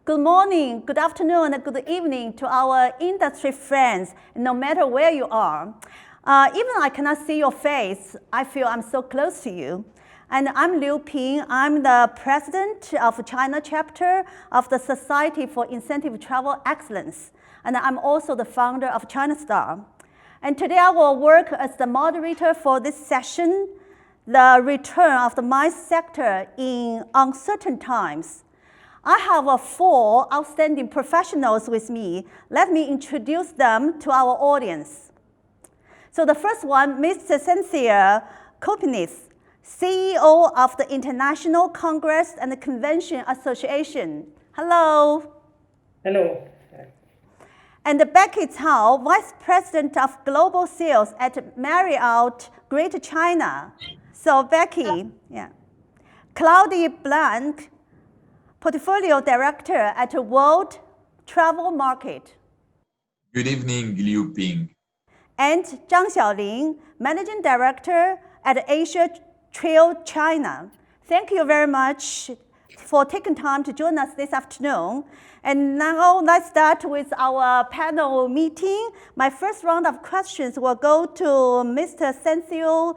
Good morning, good afternoon, and good evening to our industry friends, no matter where you are. Even I cannot see your face, I feel I'm so close to you. And I'm Liu Ping. I'm the president of China chapter of the Society for Incentive Travel Excellence. And I'm also the founder of China Star. And today I will work as the moderator for this session, the return of the MICE sector in uncertain times. I have 4 outstanding professionals with me. Let me introduce them to our audience. So the first one, Mr. Cynthia Kopinis, CEO of the International Congress and Convention Association. Hello. Hello. And Becky Cao, Vice President of Global Sales at Marriott Greater China. So Becky, yeah. Claudia Blanc, Portfolio Director at World Travel Market. Good evening, Liu Ping. And Zhang Xiaoling, Managing Director at Asia Trail China. Thank you very much for taking time to join us this afternoon. And now let's start with our panel meeting. My first round of questions will go to Mr. Cynthia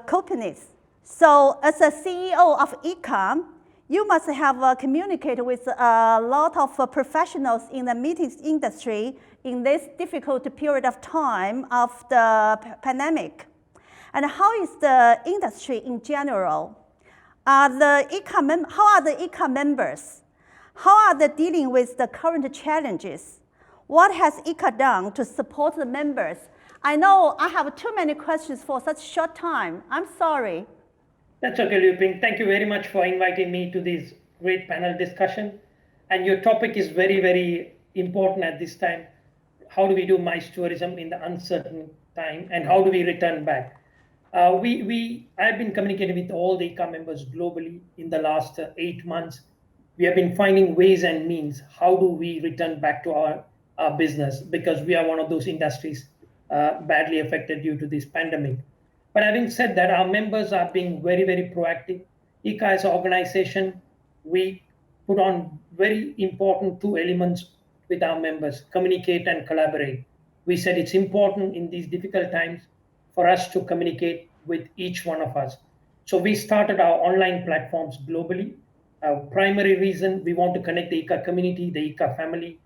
Kopinis. So as a CEO of ICCA, you must have communicated with a lot of professionals in the meetings industry in this difficult period of time of the pandemic. And how is the industry in general? How are the ICCA members? How are they dealing with the current challenges? What has ICCA done to support the members? I know I have too many questions for such short time. I'm sorry. That's okay, Liu Ping. Thank you very much for inviting me to this great panel discussion. And your topic is very, very important at this time. How do we do MICE tourism in the uncertain time, and how do we return back? I've been communicating with all the ICCA members globally in the last 8 months. We have been finding ways and means. How do we return back to our business? Because we are one of those industries badly affected due to this pandemic. But having said that, our members are being very, very proactive. ICCA as an organization, we put on very important 2 elements with our members: communicate and collaborate. We said it's important in these difficult times for us to communicate with each one of us. So we started our online platforms globally. Primary reason, we want to connect the ICCA community, the ICCA family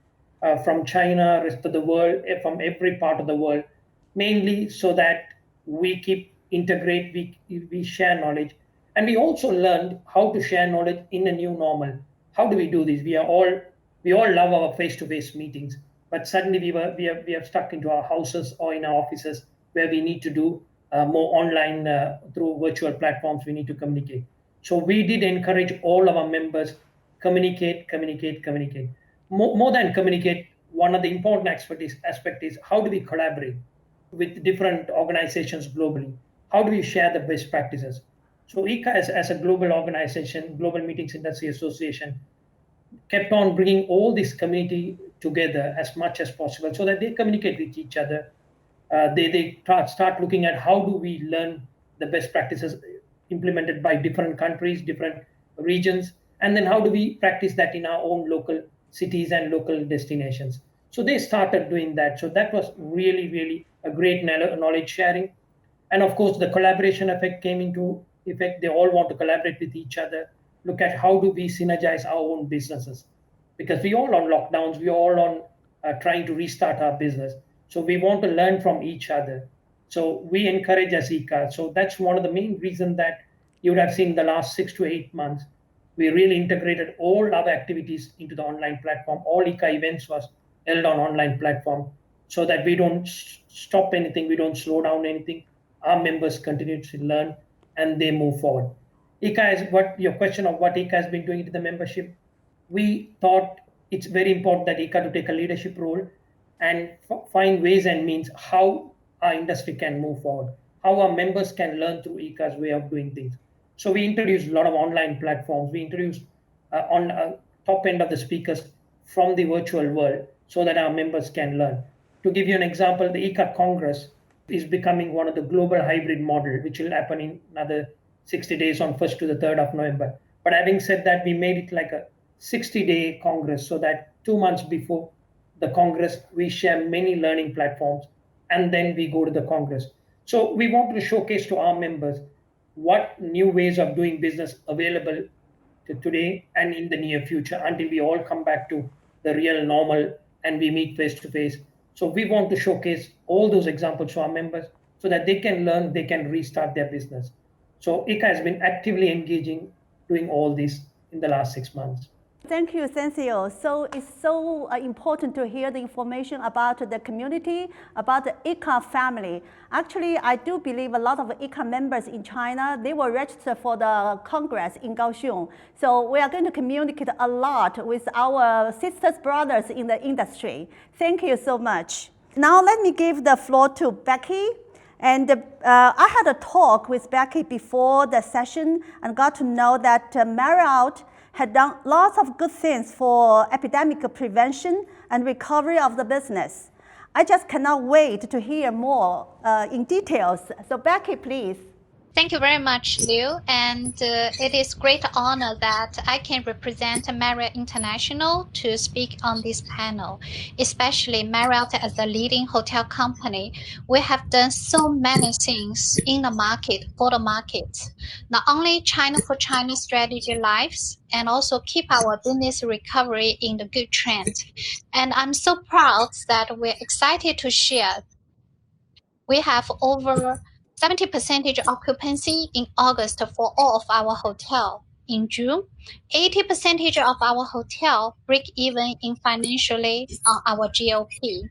from China, rest of the world, from every part of the world, mainly so that we keep integrate, we share knowledge. And we also learned how to share knowledge in a new normal. How do we do this? We all love our face-to-face meetings, but suddenly we have stuck into our houses or in our offices where we need to do more online through virtual platforms. We need to communicate. So we did encourage all of our members, communicate. More than communicate, one of the important aspect is how do we collaborate with different organizations globally? How do we share the best practices? So ICCA as a global organization, Global Meetings Industry Association, kept on bringing all this community together as much as possible so that they communicate with each other. They start looking at how do we learn the best practices implemented by different countries, different regions, and then how do we practice that in our own local cities and local destinations. So they started doing that. So that was really, really a great knowledge sharing. And of course, the collaboration effect came into effect. They all want to collaborate with each other, look at how do we synergize our own businesses. Because we all on lockdowns, we all on trying to restart our business. So we want to learn from each other. So we encourage as ICCA. So that's one of the main reasons that you would have seen the last 6 to 8 months. We really integrated all our activities into the online platform. All ICCA events was held on online platform so that we don't stop anything, we don't slow down anything. Our members continue to learn and they move forward. ICCA is what your question of what ICCA has been doing to the membership. We thought it's very important that ICCA to take a leadership role and find ways and means how our industry can move forward, how our members can learn through ICCA's way of doing things. So we introduced a lot of online platforms. We introduced on top end of the speakers from the virtual world so that our members can learn. To give you an example, the ICCA Congress is becoming one of the global hybrid model, which will happen in another 60 days on 1st to the 3rd of November. But having said that, we made it like 60-day Congress, so that 2 months before the Congress, we share many learning platforms, and then we go to the Congress. So we want to showcase to our members what new ways of doing business available to today and in the near future until we all come back to the real normal and we meet face to face. So we want to showcase all those examples to our members so that they can learn, they can restart their business. So ICCA has been actively engaging, doing all this in the last 6 months. Thank you, Sensio. So it's so important to hear the information about the community, about the ICCA family. Actually, I do believe a lot of ICCA members in China, they will register for the Congress in Kaohsiung. So we are going to communicate a lot with our sisters, brothers in the industry. Thank you so much. Now let me give the floor to Becky. And I had a talk with Becky before the session and got to know that Marriott had done lots of good things for epidemic prevention and recovery of the business. I just cannot wait to hear more in details. So Becky, please. Thank you very much, Liu. And it is great honor that I can represent Marriott International to speak on this panel, especially Marriott as a leading hotel company. We have done so many things in the market, for the market. Not only China for China strategy lives, and also keep our business recovery in the good trend. And I'm so proud that we're excited to share. We have over 70% occupancy in August for all of our hotel. In June, 80% of our hotel break even in financially on our GOP.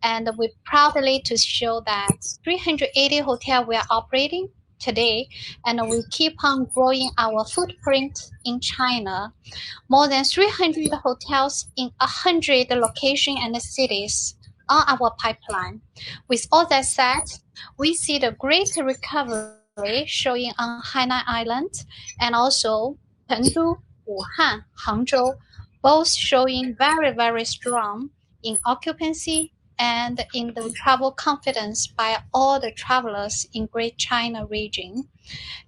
And we proudly to show that 380 hotels we are operating today, and we keep on growing our footprint in China. More than 300 hotels in 100 locations and cities on our pipeline. With all that said, we see the great recovery showing on Hainan Island and also Chengdu, Wuhan, Hangzhou, both showing very, very strong in occupancy and in the travel confidence by all the travelers in Great China region.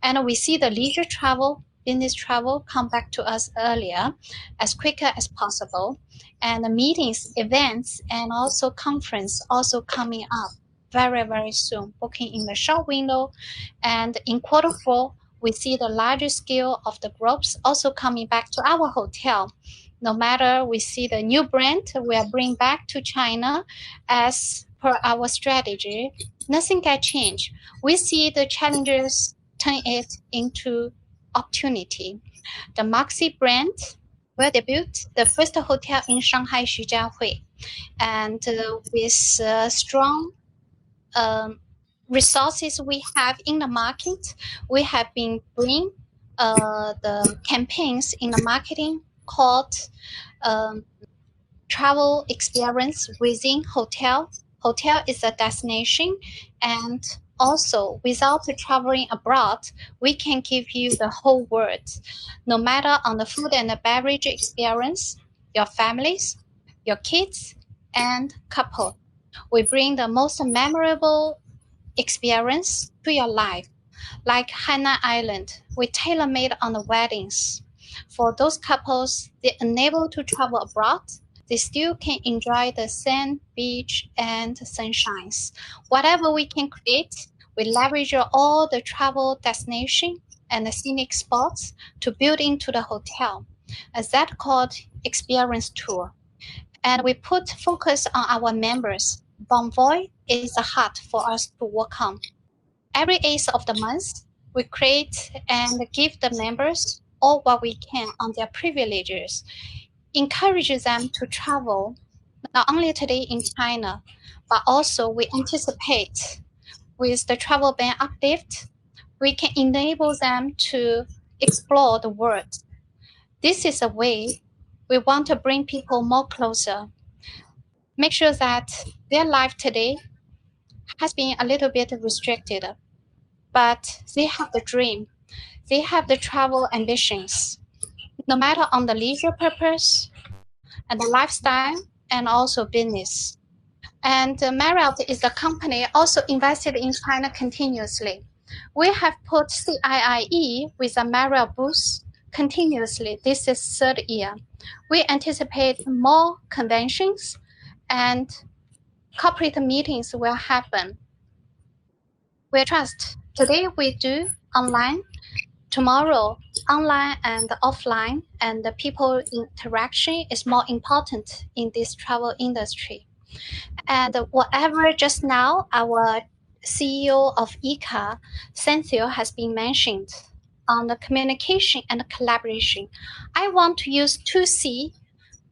And we see the leisure travel, business travel come back to us earlier, as quicker as possible. And the meetings, events, and also conference also coming up very, very soon, booking in the short window. And in Q4, we see the larger scale of the groups also coming back to our hotel. No matter we see the new brand we are bringing back to China as per our strategy, nothing can change. We see the challenges turn it into opportunity. The Maxi brand will debut the first hotel in Shanghai, Xujiahui, and with strong resources we have in the market, we have been bringing the campaigns in the marketing called travel experience within hotel. Hotel is a destination, and also without traveling abroad, we can give you the whole world, no matter on the food and the beverage experience, your families, your kids, and couple. We bring the most memorable experience to your life. Like Hainan Island, we tailor-made on the weddings. For those couples, they're unable to travel abroad, they still can enjoy the sand, beach, and sunshines. Whatever we can create, we leverage all the travel destination and the scenic spots to build into the hotel. As that called experience tour. And we put focus on our members. Bonvoy is a heart for us to work on. Every 8th of the month, we create and give the members all what we can on their privileges, encourage them to travel, not only today in China, but also we anticipate with the travel ban uplift, we can enable them to explore the world. This is a way we want to bring people more closer, make sure that their life today has been a little bit restricted, but they have the dream, they have the travel ambitions, no matter on the leisure purpose and the lifestyle and also business. And Marriott is a company also invested in China continuously. We have put CIIE with a Marriott booth continuously. This is third year. We anticipate more conventions and corporate meetings will happen. We trust today we do online, tomorrow online and offline, and the people interaction is more important in this travel industry. And whatever just now our CEO of ICCA, Cynthia, has been mentioned on the communication and collaboration, I want to use 2C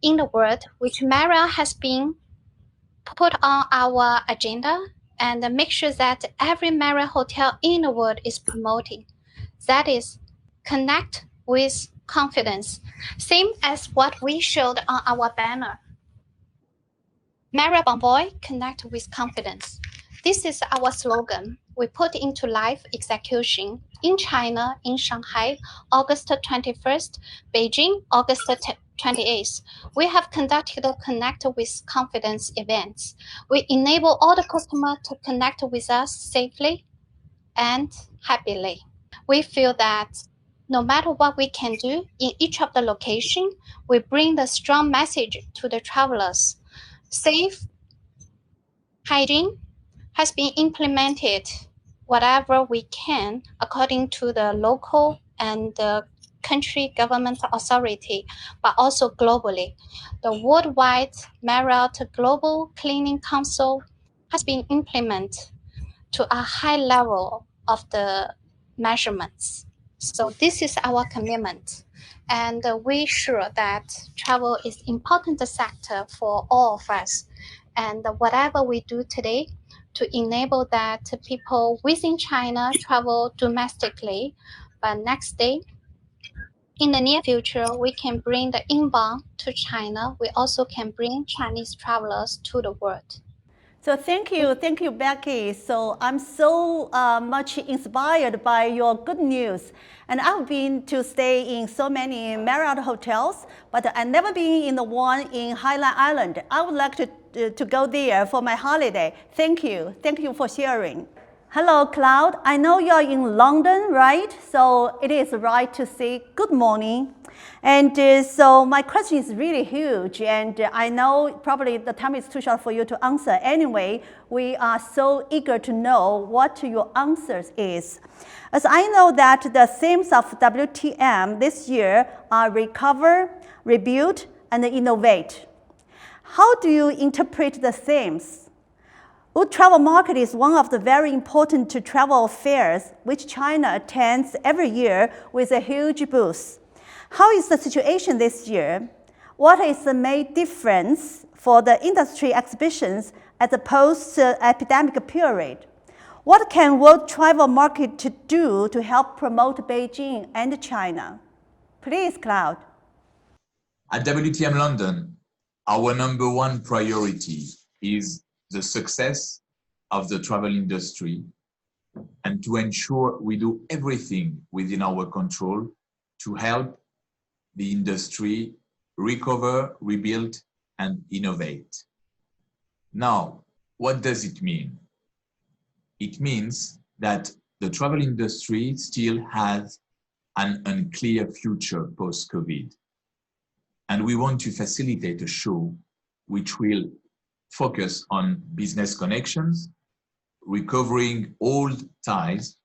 in the word which Marriott has been put on our agenda and make sure that every Marriott hotel in the world is promoting. That is connect with confidence, same as what we showed on our banner. Marriott Bonvoy, connect with confidence. This is our slogan. We put into live execution in China, in Shanghai, August 21st, Beijing, August 28th. We have conducted a Connect with Confidence events. We enable all the customers to connect with us safely and happily. We feel that no matter what we can do in each of the location, we bring the strong message to the travelers. Safe hygiene has been implemented whatever we can according to the local and the country government authority, but also globally. The worldwide Marriott Global Cleaning Council has been implemented to a high level of the measurements. So this is our commitment. And we sure that travel is important sector for all of us. And whatever we do today to enable that people within China travel domestically, but next day, in the near future, we can bring the inbound to China. We also can bring Chinese travelers to the world. So thank you, Becky. So I'm so much inspired by your good news. And I've been to stay in so many Marriott hotels, but I've never been in the one in Highland Island. I would like to go there for my holiday. Thank you for sharing. Hello, Cloud. I know you're in London, right? So it is right to say good morning. And so my question is really huge, and I know probably the time is too short for you to answer. Anyway, we are so eager to know what your answers is. As I know that the themes of WTM this year are recover, rebuild, and innovate. How do you interpret the themes? World travel market is one of the very important travel fairs which China attends every year with a huge booth. How is the situation this year? What is the main difference for the industry exhibitions at the post-epidemic period? What can world travel market do to help promote Beijing and China? Please, Cloud. At WTM London, our number one priority is the success of the travel industry and to ensure we do everything within our control to help the industry recover, rebuild, and innovate. Now, what does it mean? It means that the travel industry still has an unclear future post-COVID. And we want to facilitate a show which will focus on business connections, recovering old ties,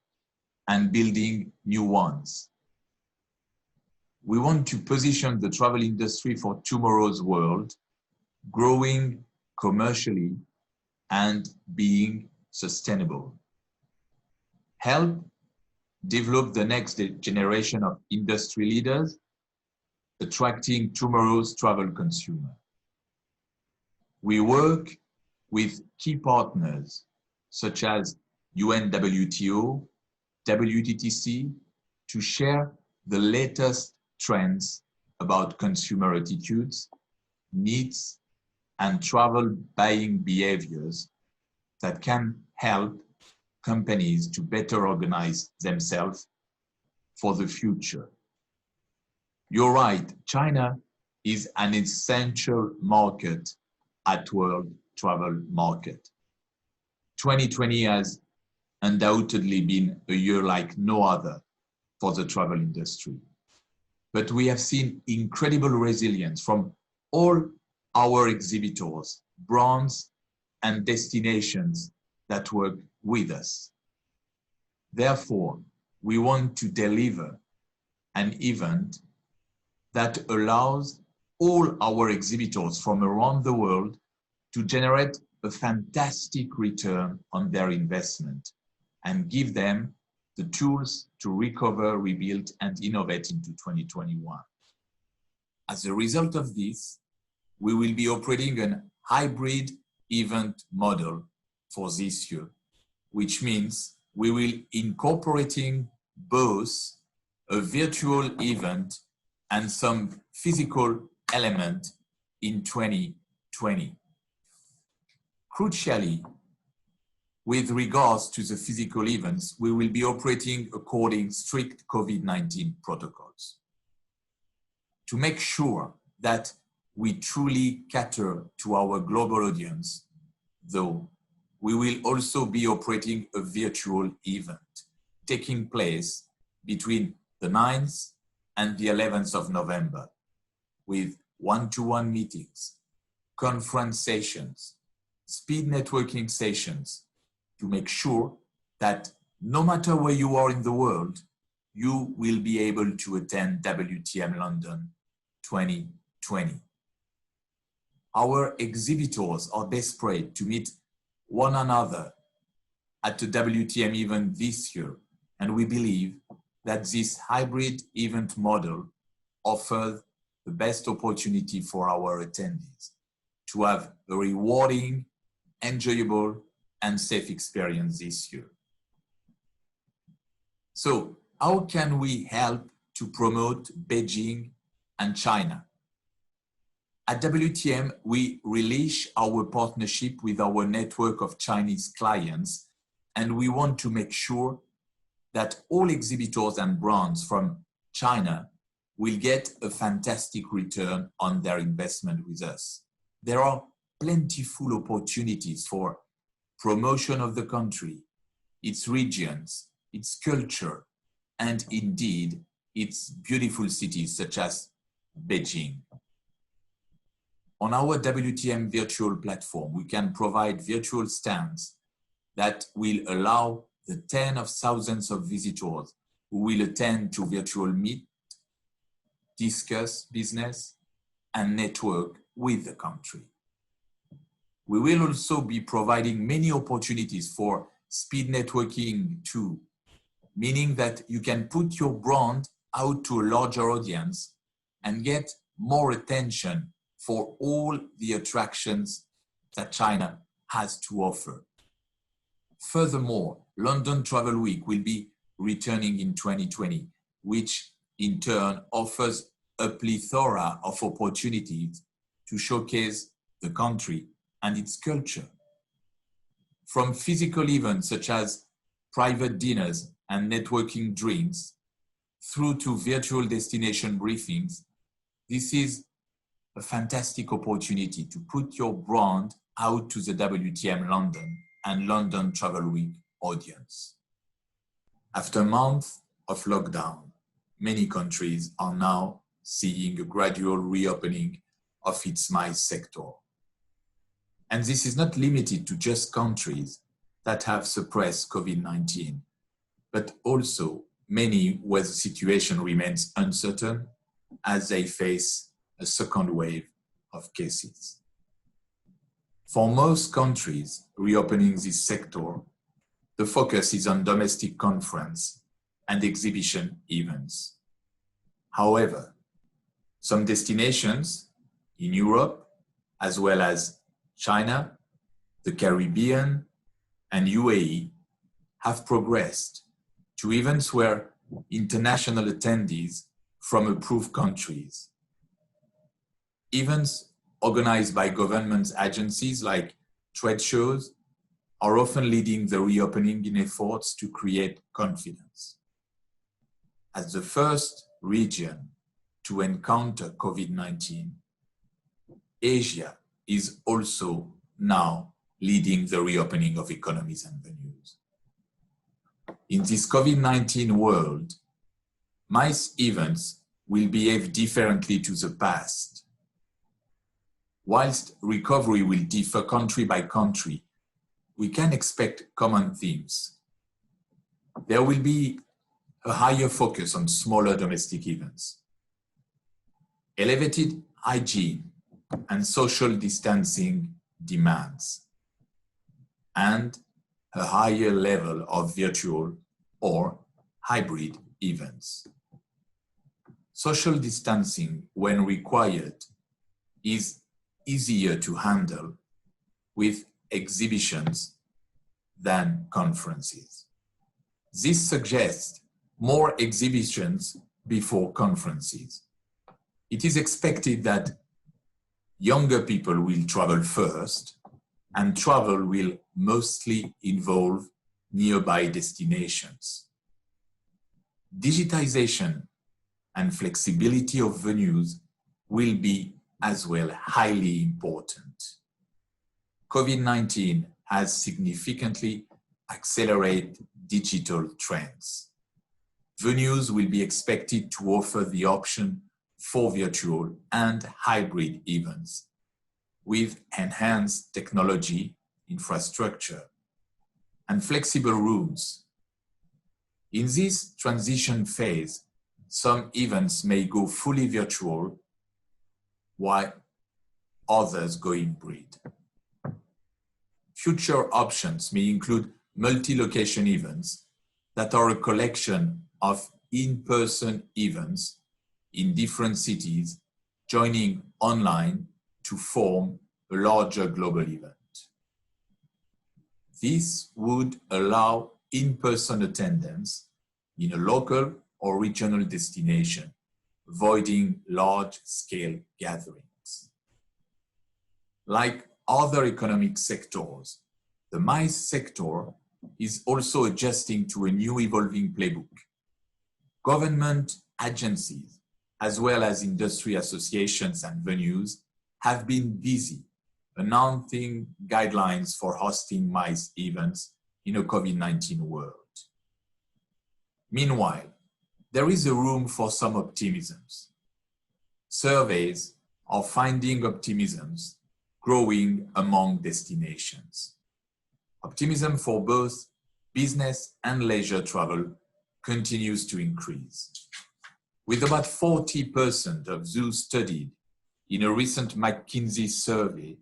and building new ones. We want to position the travel industry for tomorrow's world, growing commercially and being sustainable. Help develop the next generation of industry leaders, attracting tomorrow's travel consumer. We work with key partners such as UNWTO, WTTC to share the latest trends about consumer attitudes, needs, and travel buying behaviors that can help companies to better organize themselves for the future. You're right, China is an essential market at world travel market. 2020 has undoubtedly been a year like no other for the travel industry. but we have seen incredible resilience from all our exhibitors, brands, and destinations that work with us. Therefore, we want to deliver an event that allows all our exhibitors from around the world to generate a fantastic return on their investment and give them the tools to recover, rebuild, and innovate into 2021. As a result of this, we will be operating a hybrid event model for this year, which means we will incorporating both a virtual event and some physical element in 2020. Crucially, with regards to the physical events, we will be operating according to strict COVID-19 protocols. To make sure that we truly cater to our global audience, though, we will also be operating a virtual event taking place between the 9th and the 11th of November with one-to-one meetings, conference sessions, speed networking sessions to make sure that no matter where you are in the world, you will be able to attend WTM London 2020. Our exhibitors are desperate to meet one another at the WTM event this year, and we believe that this hybrid event model offers the best opportunity for our attendees to have a rewarding, enjoyable, and safe experience this year. So, how can we help to promote Beijing and China? At WTM, we release our partnership with our network of Chinese clients, and we want to make sure that all exhibitors and brands from China will get a fantastic return on their investment with us. There are plentiful opportunities for promotion of the country, its regions, its culture, and indeed, its beautiful cities such as Beijing. On our WTM virtual platform, we can provide virtual stands that will allow the tens of thousands of visitors who will attend to virtual meet, discuss business, and network with the country. We will also be providing many opportunities for speed networking too, meaning that you can put your brand out to a larger audience and get more attention for all the attractions that China has to offer. Furthermore, London Travel Week will be returning in 2020, which in turn offers a plethora of opportunities to showcase the country and its culture. From physical events such as private dinners and networking drinks, through to virtual destination briefings, this is a fantastic opportunity to put your brand out to the WTM London and London Travel Week audience. After months of lockdown, many countries are now seeing a gradual reopening of its MICE sector. And this is not limited to just countries that have suppressed COVID-19, but also many where the situation remains uncertain as they face a second wave of cases. For most countries reopening this sector, the focus is on domestic conference and exhibition events. However, some destinations in Europe, as well as China, the Caribbean, and UAE, have progressed to events where international attendees from approved countries. Events organized by government agencies like trade shows are often leading the reopening in efforts to create confidence. As the first region to encounter COVID-19, Asia is also now leading the reopening of economies and venues. In this COVID-19 world, MICE events will behave differently to the past. Whilst recovery will differ country by country, we can expect common themes. There will be a higher focus on smaller domestic events. Elevated hygiene and social distancing demands, and a higher level of virtual or hybrid events. Social distancing, when required, is easier to handle with exhibitions than conferences. This suggests more exhibitions before conferences. It is expected that younger people will travel first, and travel will mostly involve nearby destinations. Digitization and flexibility of venues will be as well highly important. COVID-19 has significantly accelerated digital trends. Venues will be expected to offer the option for virtual and hybrid events with enhanced technology, infrastructure, and flexible rooms. In this transition phase, some events may go fully virtual, while others go hybrid. Future options may include multi-location events that are a collection of in-person events in different cities, joining online to form a larger global event. This would allow in-person attendance in a local or regional destination, avoiding large-scale gatherings. Like other economic sectors, the MICE sector is also adjusting to a new evolving playbook. Government agencies, as well as industry associations and venues, have been busy announcing guidelines for hosting MICE events in a COVID-19 world. Meanwhile, there is a room for some optimisms. Surveys are finding optimisms growing among destinations. Optimism for both business and leisure travel continues to increase, with about 40% of those studied in a recent McKinsey survey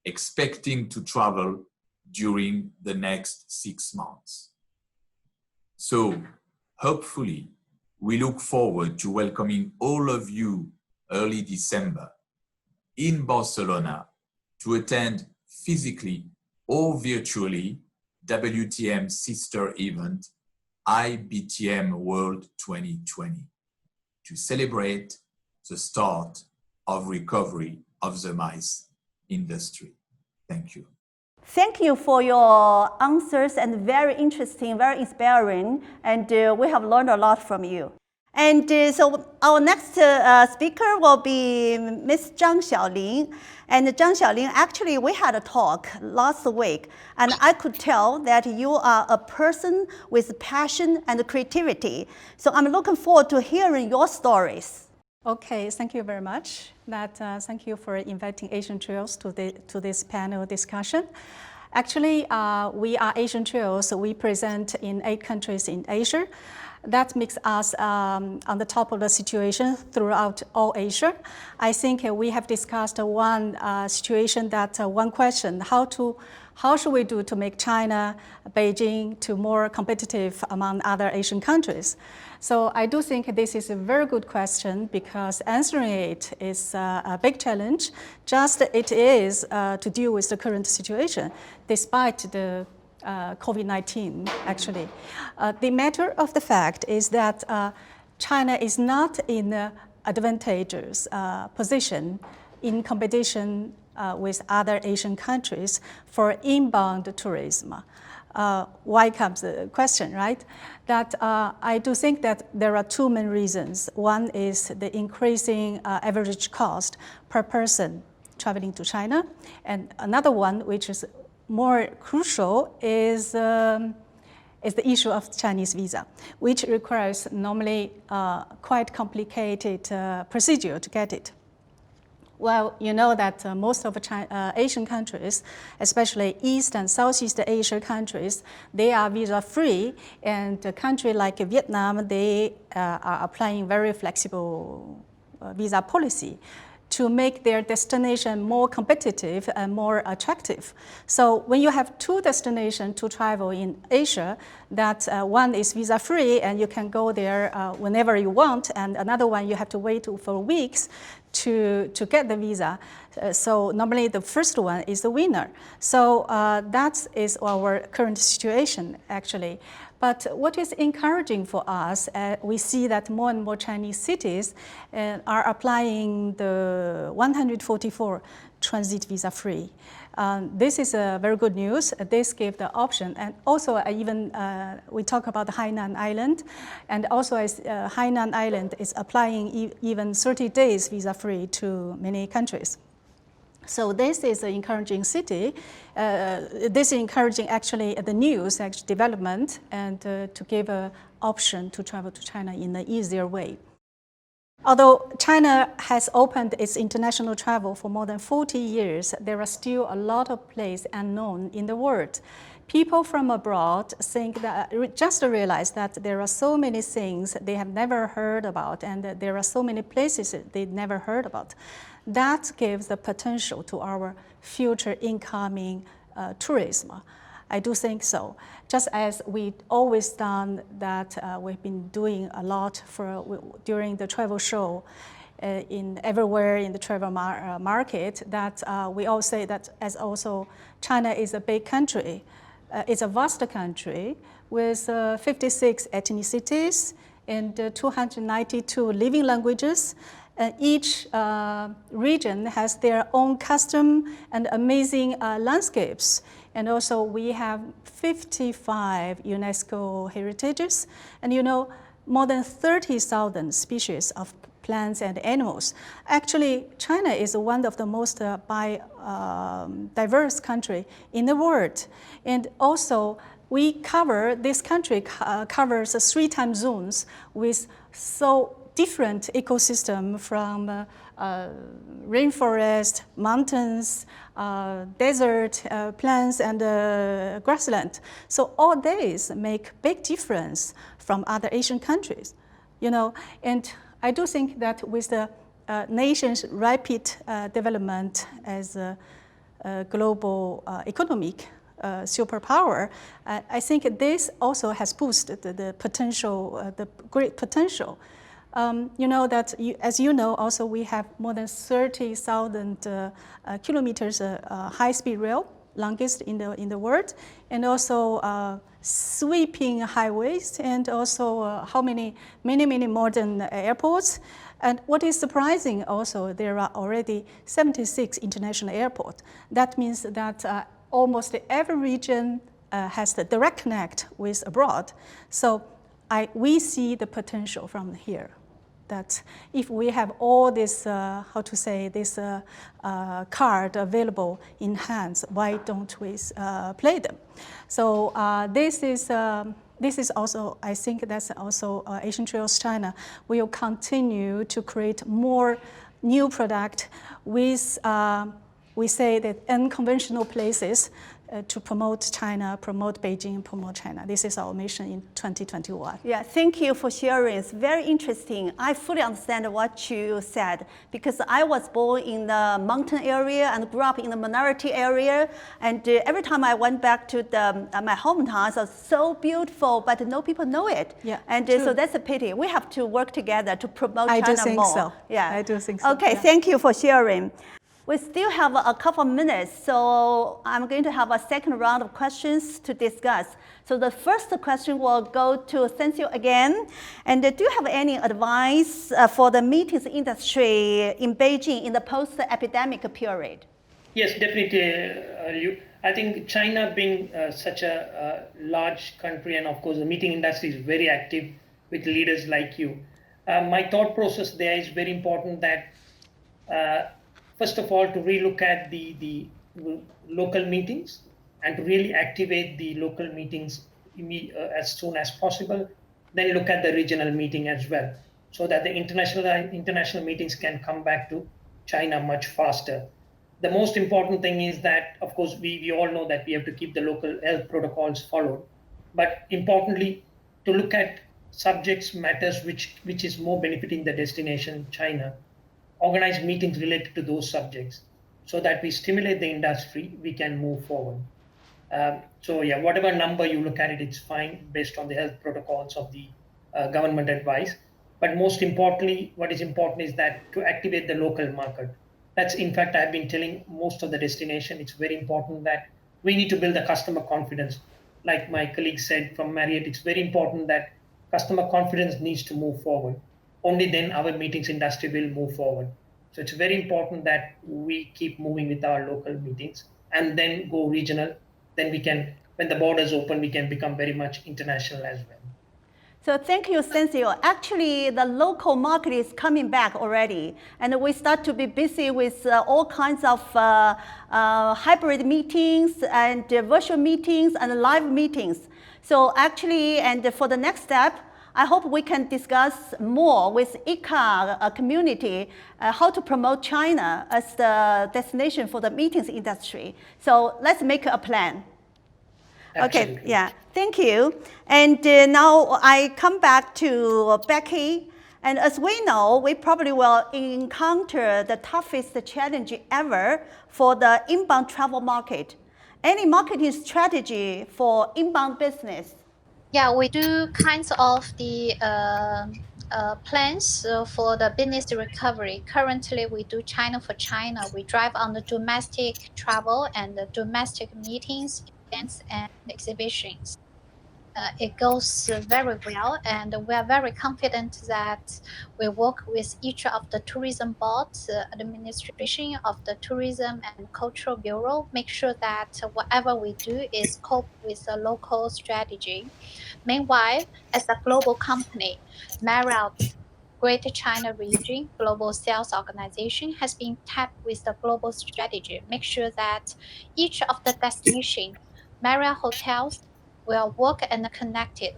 expecting to travel during the next 6 months. So, hopefully, we look forward to welcoming all of you early December in Barcelona to attend physically or virtually WTM sister event IBTM World 2020 to celebrate the start of recovery of the MICE industry. Thank you. Thank you for your answers, and very interesting, very inspiring, and we have learned a lot from you. And so our next speaker will be Ms. Zhang Xiaoling. And Zhang Xiaoling, actually we had a talk last week, and I could tell that you are a person with passion and creativity. So I'm looking forward to hearing your stories. Okay, thank you very much. Thank you for inviting Asian Trails to this panel discussion. Actually, we are Asian Trails, so we present in 8 countries in Asia. That makes us on the top of the situation throughout all Asia. I think we have discussed one situation, one question, how should we do to make China, Beijing, to more competitive among other Asian countries? So I do think this is a very good question, because answering it is a big challenge. Just it is to deal with the current situation, despite the COVID-19, actually. The matter of the fact is that China is not in an advantageous position in competition with other Asian countries for inbound tourism. Why comes the question, right? That I do think that there are 2 main reasons. One is the increasing average cost per person traveling to China, and another one, which is more crucial, is is the issue of Chinese visa, which requires normally quite complicated procedure to get it. Well, you know that most of Asian countries, especially East and Southeast Asia countries, they are visa-free, and a country like Vietnam, they are applying very flexible visa policy to make their destination more competitive and more attractive. So when you have two destinations to travel in Asia, that one is visa-free and you can go there whenever you want, and another one you have to wait for weeks to get the visa. So normally the first one is the winner. So that is our current situation, actually. But what is encouraging for us, we see that more and more Chinese cities are applying the 144 transit visa free. This is very good news. This gives the option, and also even we talk about the Hainan Island, and also as Hainan Island is applying even 30 days visa free to many countries. So this is an encouraging city. This is encouraging actually the news development, and to give an option to travel to China in an easier way. Although China has opened its international travel for more than 40 years, there are still a lot of places unknown in the world. People from abroad think that, just realize that there are so many things they have never heard about, and that there are so many places they never heard about. That gives the potential to our future incoming tourism. I do think so. Just as we always done that, we've been doing a lot during the travel show in everywhere in the travel market, that we all say that as also China is a big country. It's a vast country with 56 ethnicities and 292 living languages. Each region has their own custom and amazing landscapes. And also we have 55 UNESCO heritages, and you know, more than 30,000 species of plants and animals. Actually, China is one of the most diverse country in the world. And also, this country covers 3 time zones with so different ecosystem from rainforest, mountains, desert, plants, and grassland. So all these make big difference from other Asian countries, you know. And I do think that with the nation's rapid development as a global economic superpower, I think this also has boosted the potential, the great potential. You know that, as you know, also we have more than 30,000 kilometers high-speed rail, longest in the world, and also sweeping highways, and also many modern airports. And what is surprising also, there are already 76 international airports. That means that almost every region has the direct connect with abroad. So we see the potential from here, that if we have all this, this card available in hands, why don't we play them? So this is also, I think that's also Asian Trails China will continue to create more new product with, we say that unconventional places to promote China, promote Beijing, promote China. This is our mission in 2021. Yeah, thank you for sharing. It's very interesting. I fully understand what you said, because I was born in the mountain area and grew up in the minority area. And every time I went back to my hometown, it was so beautiful, but no people know it. Yeah, and so that's a pity. We have to work together to promote China more. I do think so. Yeah, I do think so. Okay, yeah. Thank you for sharing. We still have a couple of minutes, so I'm going to have a second round of questions to discuss. So the first question will go to Cynthia again. And do you have any advice for the meetings industry in Beijing in the post-epidemic period? Yes, definitely. I think China being such a large country, and of course the meeting industry is very active with leaders like you. My thought process there is very important that first of all, to relook at the local meetings and to really activate the local meetings as soon as possible. Then look at the regional meeting as well, so that the international meetings can come back to China much faster. The most important thing is that, of course, we all know that we have to keep the local health protocols followed, but importantly, to look at subjects matters which is more benefiting the destination China, organize meetings related to those subjects so that we stimulate the industry, we can move forward. So yeah, whatever number you look at it, it's fine based on the health protocols of the government advice. But most importantly, what is important is that to activate the local market. That's in fact, I've been telling most of the destination, it's very important that we need to build the customer confidence. Like my colleague said from Marriott, it's very important that customer confidence needs to move forward. Only then our meetings industry will move forward. So it's very important that we keep moving with our local meetings and then go regional. Then we can, when the borders open, we can become very much international as well. So thank you, Sensio. Actually, the local market is coming back already, and we start to be busy with all kinds of hybrid meetings and virtual meetings and live meetings. So actually, and for the next step, I hope we can discuss more with ICCA community how to promote China as the destination for the meetings industry. So let's make a plan. Absolutely. Okay, yeah, thank you. And now I come back to Becky. And as we know, we probably will encounter the toughest challenge ever for the inbound travel market. Any marketing strategy for inbound business? Yeah, we do kinds of the plans for the business recovery. Currently, we do China for China. We drive on the domestic travel and the domestic meetings, events, and exhibitions. It goes very well, and we are very confident that we work with each of the tourism boards, administration of the tourism and cultural bureau, make sure that whatever we do is cope with the local strategy. Meanwhile, as a global company, Marriott Greater China Region Global Sales Organization has been tapped with the global strategy. Make sure that each of the destination Marriott hotels will work and connected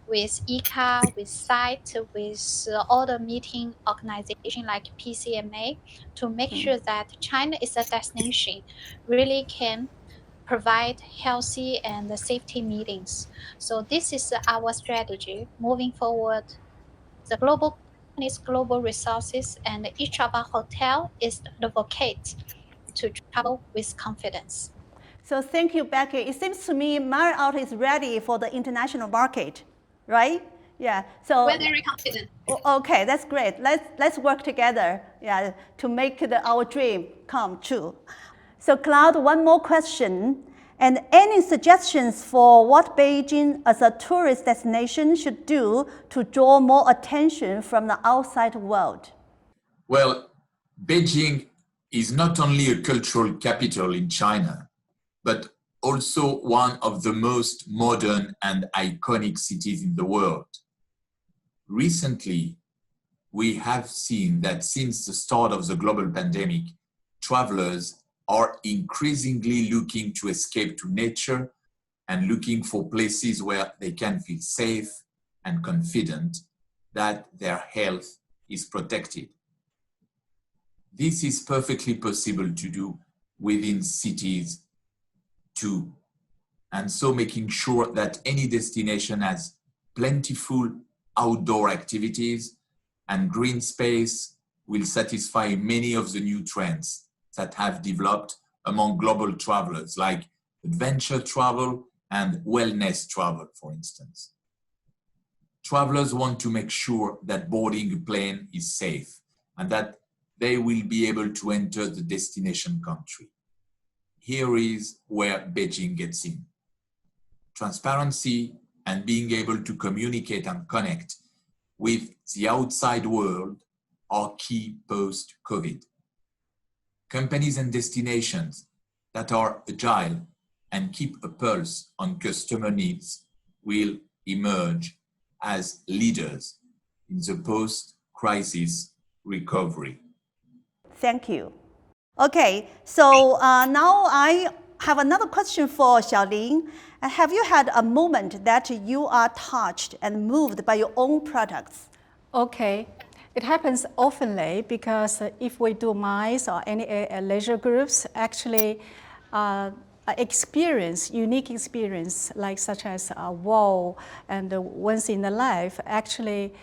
with ICA, with site, with all the meeting organization like PCMA to make sure that China is a destination really can provide healthy and safety meetings. So this is our strategy moving forward. The global company's global resources and each of our hotel is advocate to travel with confidence. So thank you, Becky. It seems to me Marriott is ready for the international market, right? Yeah. So We're very confident. Okay, that's great. Let's work together, yeah, to make our dream come true. So Cloud, one more question. And any suggestions for what Beijing as a tourist destination should do to draw more attention from the outside world? Well, Beijing is not only a cultural capital in China, but also one of the most modern and iconic cities in the world. Recently, we have seen that since the start of the global pandemic, travelers are increasingly looking to escape to nature and looking for places where they can feel safe and confident that their health is protected. This is perfectly possible to do within cities too. And so making sure that any destination has plentiful outdoor activities and green space will satisfy many of the new trends that have developed among global travelers, like adventure travel and wellness travel, for instance. Travelers want to make sure that boarding a plane is safe and that they will be able to enter the destination country. Here is where Beijing gets in. Transparency and being able to communicate and connect with the outside world are key post-COVID. Companies and destinations that are agile and keep a pulse on customer needs will emerge as leaders in the post-crisis recovery. Thank you. Okay, so now have another question for Xiaoling. Have you had a moment that you are touched and moved by your own products? Okay. It happens oftenly because if we do MICE or any leisure groups, actually unique experience like such as a wow and once in a life, actually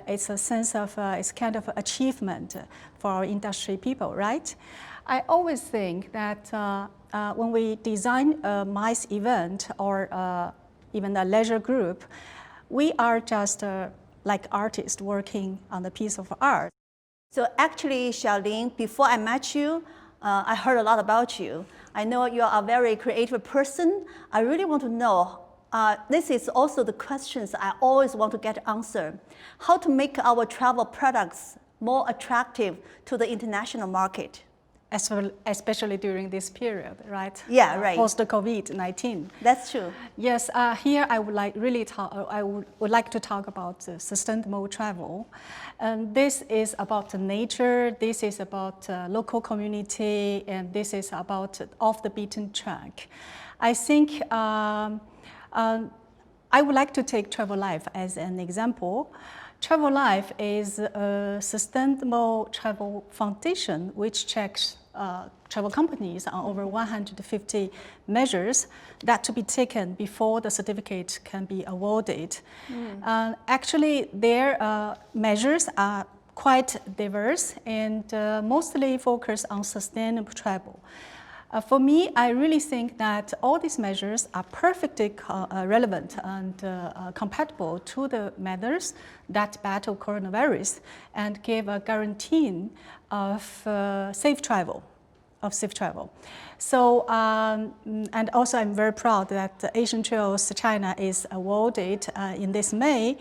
it's a sense of, it's kind of achievement for our industry people, right? I always think that when we design a MICE event or even a leisure group, we are just like artists working on a piece of art. So actually, Xiaoling, before I met you, I heard a lot about you. I know you are a very creative person. I really want to know, this is also the questions I always want to get answered. How to make our travel products more attractive to the international market? Especially during this period, right? Yeah, right. Post COVID-19. That's true. Yes, here I would like to talk about sustainable travel. And this is about nature, this is about local community, and this is about off the beaten track. I think I would like to take Travel Life as an example. Travel Life is a sustainable travel foundation which checks travel companies on over 150 measures that to be taken before the certificate can be awarded. Actually, their measures are quite diverse and mostly focus on sustainable travel. For me, I really think that all these measures are perfectly relevant and compatible to the methods that battle coronavirus and give a guarantee of safe travel. So, and also I'm very proud that Asian Trails China is awarded in this May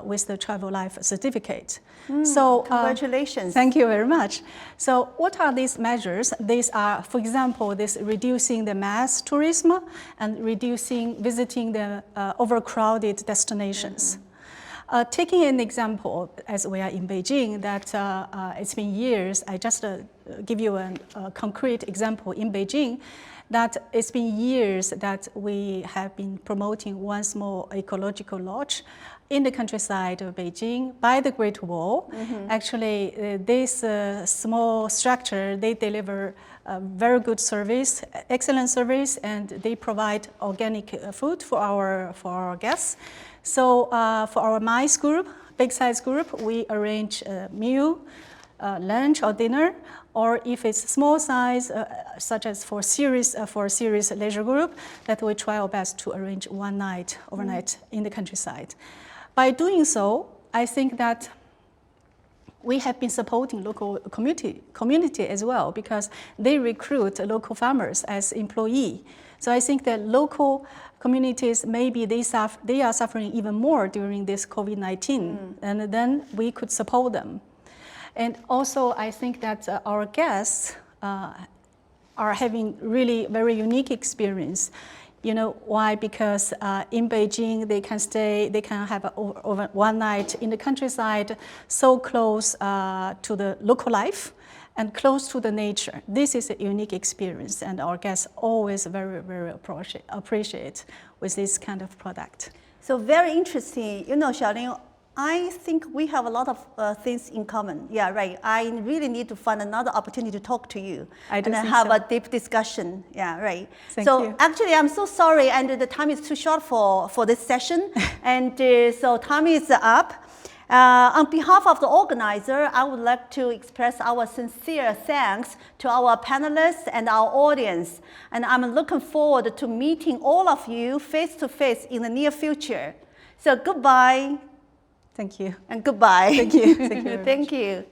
with the Travel Life certificate. So congratulations. Thank you very much. So what are these measures? These are, for example, this reducing the mass tourism and reducing visiting the overcrowded destinations. Taking an example, as we are in Beijing, that it's been years, I just give you a concrete example in Beijing, that it's been years that we have been promoting one small ecological lodge in the countryside of Beijing by the Great Wall. Actually, this small structure, they deliver very good service, excellent service, and they provide organic food for our guests. So for our MICE group, big size group, we arrange a meal, lunch or dinner, or if it's small size, such as for a series leisure group, that we try our best to arrange one night, overnight in the countryside. By doing so, I think that we have been supporting local community as well because they recruit local farmers as employee. So I think that local communities, maybe they are suffering even more during this COVID-19, and then we could support them. And also, I think that our guests are having really very unique experience. You know why? Because in Beijing, they can have over one night in the countryside, so close to the local life and close to the nature. This is a unique experience, and our guests always very, very appreciate with this kind of product. So very interesting. You know, Xiaoling, I think we have a lot of things in common. Yeah, right. I really need to find another opportunity to talk to you and have a deep discussion. Yeah, right. Thank you. Actually, I'm so sorry, and the time is too short for this session, and so time is up. On behalf of the organizer, I would like to express our sincere thanks to our panelists and our audience. And I'm looking forward to meeting all of you face to face in the near future. So goodbye. Thank you. And goodbye. Thank you. Thank you. Thank you.